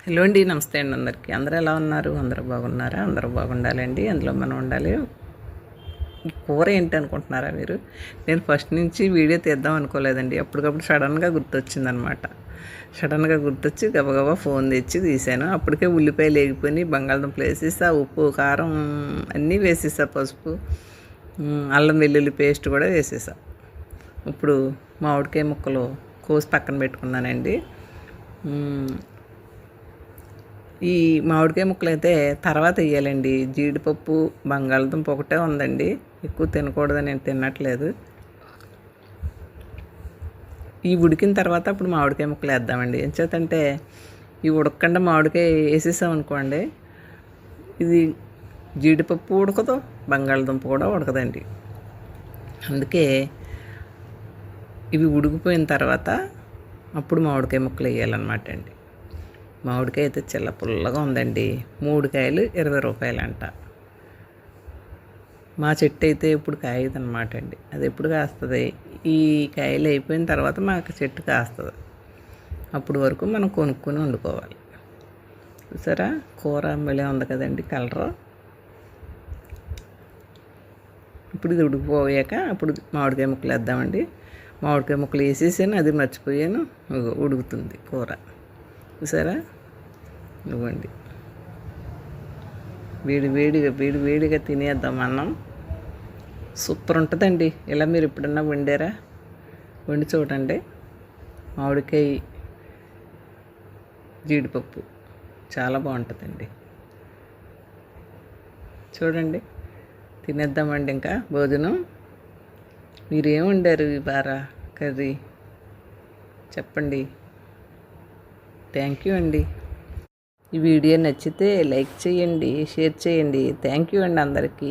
Hello అండి, నమస్తే అండి అందరికీ. అందరూ ఎలా ఉన్నారు? అందరూ బాగున్నారా? అందరూ బాగుండాలండి, అందులో మనం ఉండాలి. ఈ కూర ఏంటి అనుకుంటున్నారా మీరు? నేను ఫస్ట్ నుంచి వీడియో తీద్దాం అనుకోలేదండి. అప్పటికప్పుడు సడన్గా గుర్తొచ్చిందనమాట. సడన్గా గుర్తొచ్చి గబగబా ఫోన్ తెచ్చి తీశాను. అప్పటికే ఉల్లిపాయలు వేగిపోయి బంగాళదుంపలు వేసేసా, ఉప్పు కారం అన్నీ వేసేసా, పసుపు, అల్లం వెల్లుల్లి పేస్ట్ కూడా వేసేసా. ఇప్పుడు మామిడికాయ ముక్కలు కోసి పక్కన పెట్టుకున్నానండి. ఈ మామిడికాయ ముక్కలు అయితే తర్వాత వేయాలండి. జీడిపప్పు, బంగాళదుంప ఒకటే ఉందండి, ఎక్కువ తినకూడదని నేను తినట్లేదు. ఈ ఉడికిన తర్వాత అప్పుడు మామిడికాయ ముక్కలు వేద్దామండి. ఎంచేతంటే ఈ ఉడకకుండా మామిడికాయ వేసేసాం అనుకోండి, ఇది జీడిపప్పు ఉడకదు, బంగాళదుంప కూడా ఉడకదండి. అందుకే ఇవి ఉడికిపోయిన తర్వాత అప్పుడు మామిడికాయ ముక్కలు వేయాలన్నమాట అండి. మామిడికాయ అయితే చిల్ల పుల్లగా ఉందండి. 3 కాయలు 20 రూపాయలు అంట. మా చెట్టు అయితే ఇప్పుడు కాయదనమాట అండి. అది ఎప్పుడు కాస్తుంది? ఈ కాయలు అయిపోయిన తర్వాత మాకు చెట్టు కాస్తుంది. అప్పుడు వరకు మనం కొనుక్కొని వండుకోవాలి. చూసారా, కూర మళ్ళీ ఉంది కదండి కలరు. ఇప్పుడు ఇది ఉడికిపోయాక అప్పుడు మామిడికాయ ముక్కలు వేద్దామండి. మామిడికాయ ముక్కలు వేసేసాను, అది మర్చిపోయాను. ఉడుకుతుంది కూర. చూసారా, ఇవ్వండి. వేడిగా తినేద్దాం అన్నం. సూపర్ ఉంటుందండి. ఇలా మీరు ఎప్పుడన్నా వండారా? వండి చూడండి. మామిడికాయ జీడిపప్పు చాలా బాగుంటుందండి. చూడండి, తినేద్దామండి. ఇంకా భోజనం మీరేం వండారు ఈ వార కర్రీ చెప్పండి. థ్యాంక్ యూ అండి. ఈ వీడియో నచ్చితే లైక్ చేయండి, షేర్ చేయండి. థ్యాంక్ యూ అండి అందరికీ.